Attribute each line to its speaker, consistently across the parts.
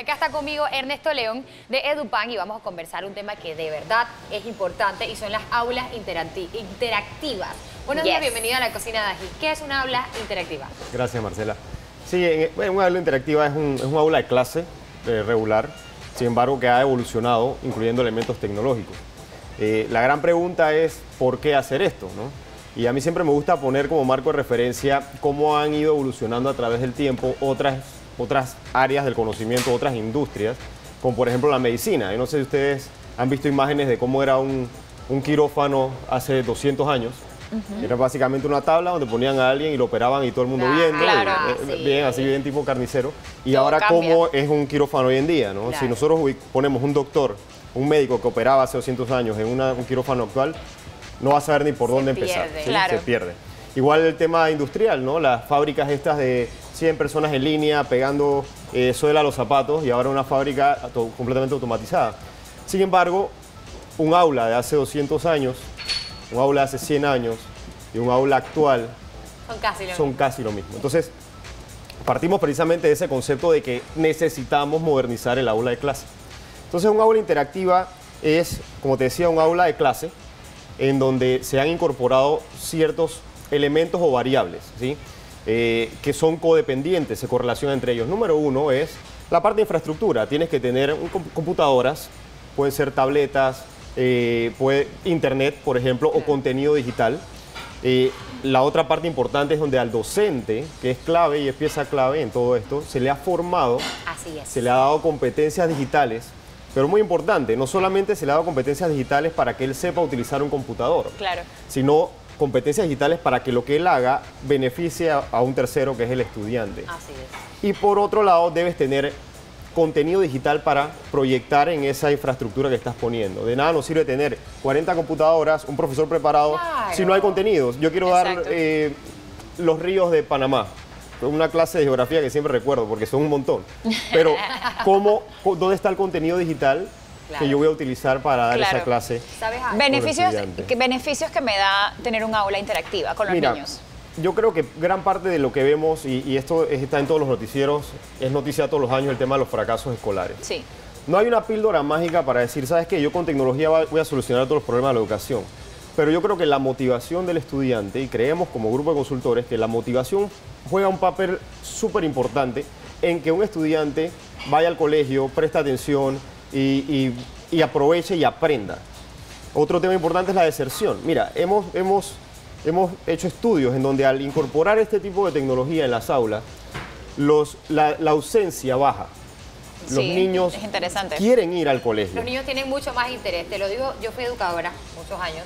Speaker 1: Acá está conmigo Ernesto León de EduPan y vamos a conversar un tema que de verdad es importante y son las aulas interactivas. Buenos días, bienvenido a la cocina de Ají. ¿Qué es una aula interactiva?
Speaker 2: Gracias, Marcela. Sí, una aula interactiva es un aula de clase regular, sin embargo que ha evolucionado incluyendo elementos tecnológicos. La gran pregunta es ¿por qué hacer esto, no? Y a mí siempre me gusta poner como marco de referencia cómo han ido evolucionando a través del tiempo otras áreas del conocimiento, otras industrias, como por ejemplo la medicina. Yo no sé si ustedes han visto imágenes de cómo era un quirófano hace 200 años. Era básicamente una tabla donde ponían a alguien y lo operaban y todo el mundo viendo, bien, así bien tipo carnicero. Y todo ahora cambia. ¿Cómo es un quirófano hoy en día, ¿no? Claro. Si nosotros ponemos un doctor, un médico que operaba hace 200 años en un quirófano actual, no va a saber ni por dónde empezar. ¿Sí? Claro. Se pierde. Igual el tema industrial, ¿no? Las fábricas estas de 100 personas en línea pegando suela a los zapatos y ahora una fábrica completamente automatizada. Sin embargo, un aula de hace 200 años, un aula de hace 100 años y un aula actual son casi lo mismo. Entonces, partimos precisamente de ese concepto de que necesitamos modernizar el aula de clase. Entonces, un aula interactiva es, como te decía, un aula de clase en donde se han incorporado ciertos elementos o variables, ¿sí? Que son codependientes, se correlacionan entre ellos. Número uno es la parte de infraestructura. Tienes que tener computadoras, pueden ser tabletas, internet, por ejemplo, o contenido digital. La otra parte importante es donde al docente, que es clave y es pieza clave en todo esto, se le ha formado, se le ha dado competencias digitales. Pero muy importante, no solamente se le ha dado competencias digitales para que él sepa utilizar un computador, sino competencias digitales para que lo que él haga beneficie a un tercero, que es el estudiante.
Speaker 1: Así es.
Speaker 2: Y por otro lado, debes tener contenido digital para proyectar en esa infraestructura que estás poniendo. De nada nos sirve tener 40 computadoras, un profesor preparado, si no hay contenidos. Yo quiero dar los ríos de Panamá. Una clase de geografía que siempre recuerdo porque son un montón. Pero, ¿dónde está el contenido digital que yo voy a utilizar para dar esa clase?
Speaker 3: Beneficios que me da tener un aula interactiva con los niños.
Speaker 2: Yo creo que gran parte de lo que vemos, y esto está en todos los noticieros, es noticia todos los años, el tema de los fracasos escolares.
Speaker 3: Sí.
Speaker 2: No hay una píldora mágica para decir, ¿sabes qué? Yo con tecnología voy a solucionar todos los problemas de la educación. Pero yo creo que la motivación del estudiante, y creemos como grupo de consultores que la motivación juega un papel súper importante en que un estudiante vaya al colegio, preste atención y aproveche y aprenda. Otro tema importante es la deserción. Mira, hemos hecho estudios en donde al incorporar este tipo de tecnología en las aulas, la ausencia baja. Los niños quieren ir al colegio.
Speaker 1: Los niños tienen mucho más interés. Te lo digo, yo fui educadora muchos años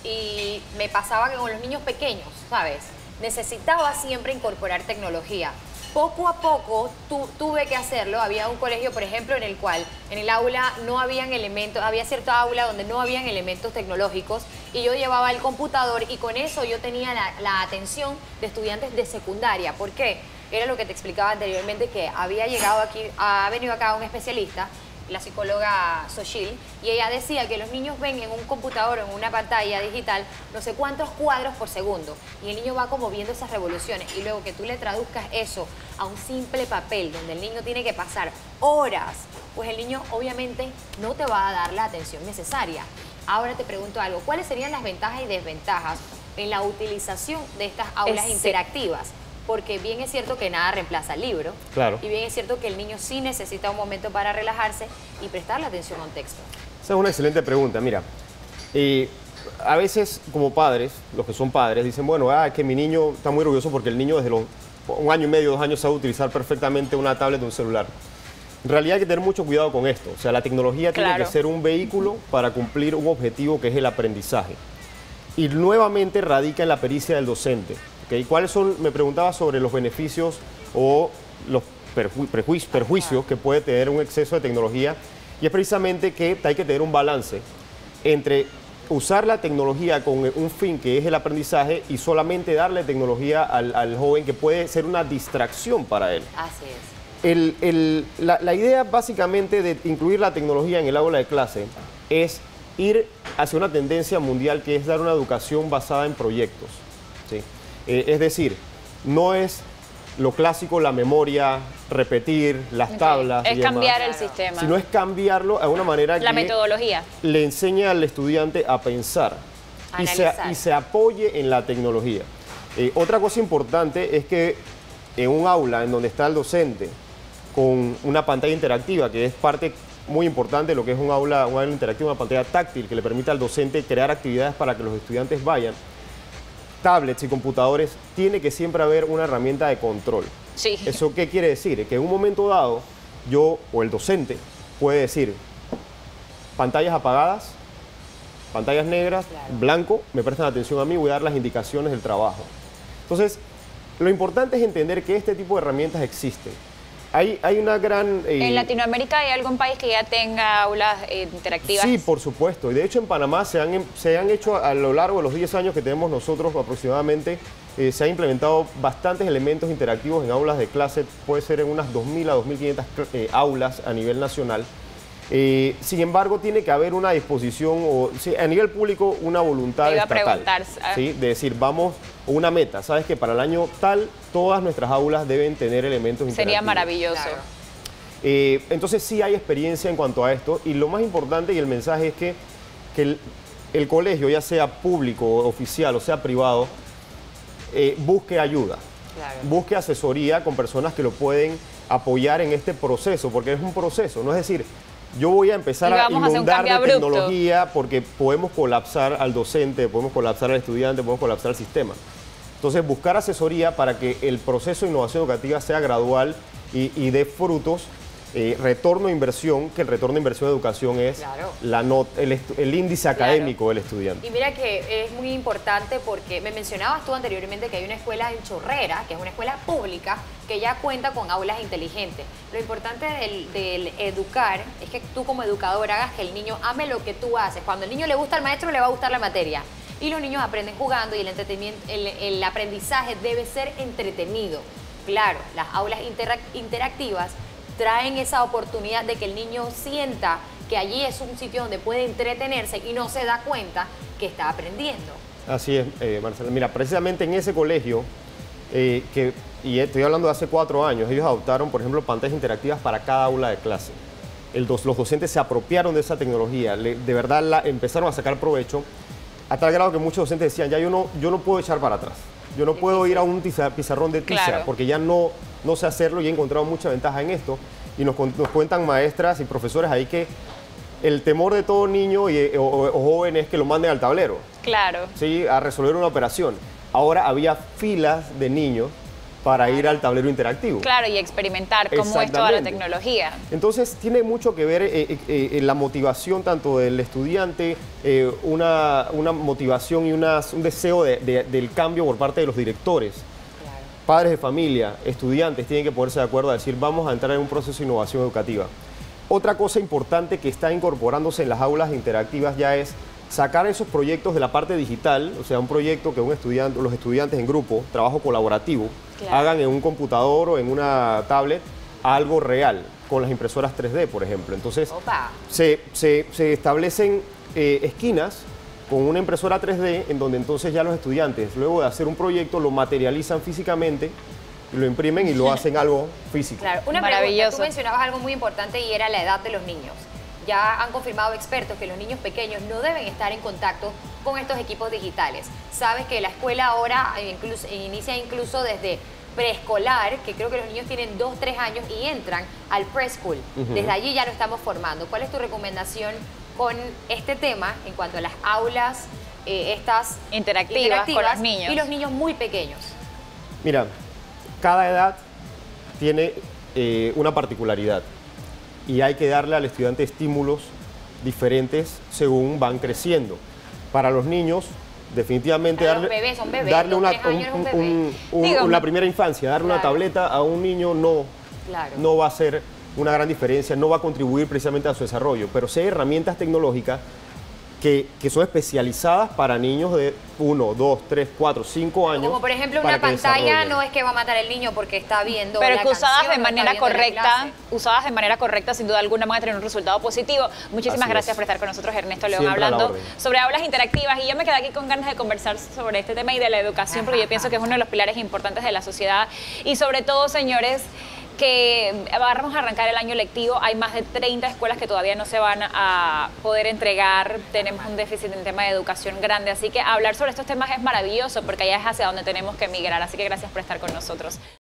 Speaker 1: y me pasaba que con los niños pequeños, ¿sabes? Necesitaba siempre incorporar tecnología. Poco a poco tuve que hacerlo. Había un colegio, por ejemplo, en el cual en el aula no habían elementos, había cierta aula donde no habían elementos tecnológicos y yo llevaba el computador y con eso yo tenía la atención de estudiantes de secundaria. ¿Por qué? Era lo que te explicaba anteriormente, que ha venido acá un especialista, la psicóloga Xochitl, y ella decía que los niños ven en un computador, en una pantalla digital, no sé cuántos cuadros por segundo, y el niño va como viendo esas revoluciones, y luego que tú le traduzcas eso a un simple papel, donde el niño tiene que pasar horas, pues el niño obviamente no te va a dar la atención necesaria. Ahora te pregunto algo, ¿cuáles serían las ventajas y desventajas en la utilización de estas aulas interactivas? Porque bien es cierto que nada reemplaza el libro.
Speaker 2: Claro.
Speaker 1: Y bien es cierto que el niño sí necesita un momento para relajarse y prestarle atención a un texto.
Speaker 2: Esa es una excelente pregunta. Mira, a veces como padres, los que son padres, dicen, bueno, es que mi niño está muy orgulloso porque el niño desde los 1 año y medio, 2 años sabe utilizar perfectamente una tablet o un celular. En realidad hay que tener mucho cuidado con esto. O sea, la tecnología tiene que ser un vehículo para cumplir un objetivo que es el aprendizaje. Y nuevamente radica en la pericia del docente. ¿Cuáles son? Me preguntaba sobre los beneficios o los perjuicios que puede tener un exceso de tecnología. Y es precisamente que hay que tener un balance entre usar la tecnología con un fin que es el aprendizaje y solamente darle tecnología al joven que puede ser una distracción para él.
Speaker 1: Así es.
Speaker 2: La idea básicamente de incluir la tecnología en el aula de clase es ir hacia una tendencia mundial que es dar una educación basada en proyectos, ¿sí? Es decir, no es lo clásico, la memoria, repetir, las tablas.
Speaker 3: Es
Speaker 2: y demás,
Speaker 3: cambiar el sistema.
Speaker 2: sino es cambiarlo a una manera
Speaker 3: La
Speaker 2: que
Speaker 3: metodología.
Speaker 2: le enseña al estudiante a pensar
Speaker 1: Analizar.
Speaker 2: y se apoye en la tecnología. Otra cosa importante es que en un aula en donde está el docente con una pantalla interactiva, que es parte muy importante de lo que es un aula interactiva, una pantalla táctil que le permite al docente crear actividades para que los estudiantes vayan, tablets y computadores, tiene que siempre haber una herramienta de control.
Speaker 3: Sí.
Speaker 2: ¿Eso qué quiere decir? Que en un momento dado, yo o el docente puede decir, pantallas apagadas, pantallas negras, blanco, me prestan atención a mí, voy a dar las indicaciones del trabajo. Entonces, lo importante es entender que este tipo de herramientas existen. Hay una gran...
Speaker 3: ¿En Latinoamérica hay algún país que ya tenga aulas interactivas?
Speaker 2: Sí, por supuesto. Y de hecho en Panamá se han hecho a lo largo de los 10 años que tenemos nosotros aproximadamente, se han implementado bastantes elementos interactivos en aulas de clase, puede ser en unas 2.000 a 2.500 aulas a nivel nacional. Sin embargo, tiene que haber una disposición, a nivel público, una voluntad estatal, ¿sí? De decir, vamos, una meta, sabes que para el año tal, todas nuestras aulas deben tener elementos interactivos.
Speaker 3: Sería maravilloso.
Speaker 1: Claro.
Speaker 2: Entonces sí hay experiencia en cuanto a esto, y lo más importante y el mensaje es que el colegio, ya sea público, oficial o sea privado, busque ayuda,
Speaker 1: Claro.
Speaker 2: busque asesoría con personas que lo pueden apoyar en este proceso, porque es un proceso, no es decir, yo voy a empezar a inundar de tecnología porque podemos colapsar al docente, podemos colapsar al estudiante, podemos colapsar al sistema. Entonces, buscar asesoría para que el proceso de innovación educativa sea gradual y dé frutos, retorno de inversión, que el retorno de inversión de educación es
Speaker 1: Claro.
Speaker 2: el índice académico del estudiante.
Speaker 1: Y mira que es muy importante porque me mencionabas tú anteriormente que hay una escuela en Chorrera, que es una escuela pública, que ya cuenta con aulas inteligentes. Lo importante del educar es que tú como educador hagas que el niño ame lo que tú haces. Cuando al niño le gusta el maestro, le va a gustar la materia. Y los niños aprenden jugando y el aprendizaje debe ser entretenido. Claro, las aulas interactivas traen esa oportunidad de que el niño sienta que allí es un sitio donde puede entretenerse y no se da cuenta que está aprendiendo. Así
Speaker 2: es, Marcela. Mira, precisamente en ese colegio, y estoy hablando de hace 4 años, ellos adoptaron, por ejemplo, pantallas interactivas para cada aula de clase. Los docentes se apropiaron de esa tecnología, de verdad empezaron a sacar provecho, a tal grado que muchos docentes decían, ya yo no puedo echar para atrás. Yo no puedo ir a un pizarrón de tiza, claro, porque ya no sé hacerlo y he encontrado mucha ventaja en esto. Y nos cuentan maestras y profesores ahí que el temor de todo niño o joven es que lo manden al tablero.
Speaker 3: Claro.
Speaker 2: Sí, a resolver una operación. Ahora había filas de niños para ir al tablero interactivo.
Speaker 3: Claro, y experimentar cómo es toda la tecnología.
Speaker 2: Entonces, tiene mucho que ver la motivación tanto del estudiante, una motivación y un deseo del cambio por parte de los directores. Claro. Padres de familia, estudiantes, tienen que ponerse de acuerdo a decir, vamos a entrar en un proceso de innovación educativa. Otra cosa importante que está incorporándose en las aulas interactivas ya es sacar esos proyectos de la parte digital, o sea, un proyecto que los estudiantes en grupo, trabajo colaborativo, claro, hagan en un computador o en una tablet algo real, con las impresoras 3D, por ejemplo. Entonces, se establecen esquinas con una impresora 3D en donde entonces ya los estudiantes, luego de hacer un proyecto, lo materializan físicamente, lo imprimen y lo hacen algo físico.
Speaker 1: Claro, una pregunta, tú mencionabas algo muy importante y era la edad de los niños. Ya han confirmado expertos que los niños pequeños no deben estar en contacto con estos equipos digitales. Sabes que la escuela ahora inicia incluso desde preescolar, que creo que los niños tienen 2, 3 años y entran al preschool. Desde allí ya lo estamos formando. ¿Cuál es tu recomendación con este tema en cuanto a las aulas estas interactivas con los niños? Y los niños muy pequeños.
Speaker 2: Mira, cada edad tiene una particularidad. Y hay que darle al estudiante estímulos diferentes según van creciendo. Para los niños, definitivamente darle la primera infancia, darle una tableta a un niño no va a ser una gran diferencia, no va a contribuir precisamente a su desarrollo. Pero si hay herramientas tecnológicas, que son especializadas para niños de 1, 2, 3, 4, 5 años.
Speaker 1: Como por ejemplo
Speaker 2: para
Speaker 1: una
Speaker 2: que
Speaker 1: pantalla
Speaker 2: desarrollen.
Speaker 1: no es que va a matar al niño porque está viendo
Speaker 3: Pero
Speaker 1: la
Speaker 3: que usadas
Speaker 1: canción,
Speaker 3: de
Speaker 1: no está
Speaker 3: manera
Speaker 1: viendo la
Speaker 3: correcta,
Speaker 1: clase.
Speaker 3: usadas de manera correcta, sin duda alguna van a tener un resultado positivo. Muchísimas
Speaker 2: Así
Speaker 3: gracias
Speaker 2: es.
Speaker 3: por estar con nosotros, Ernesto León,
Speaker 2: Siempre a la
Speaker 3: hablando
Speaker 2: orden.
Speaker 3: sobre aulas interactivas. Y yo me quedé aquí con ganas de conversar sobre este tema y de la educación, porque yo pienso que es uno de los pilares importantes de la sociedad. Y sobre todo, señores, que vamos a arrancar el año lectivo, hay más de 30 escuelas que todavía no se van a poder entregar, tenemos un déficit en tema de educación grande, así que hablar sobre estos temas es maravilloso porque allá es hacia donde tenemos que migrar, así que gracias por estar con nosotros.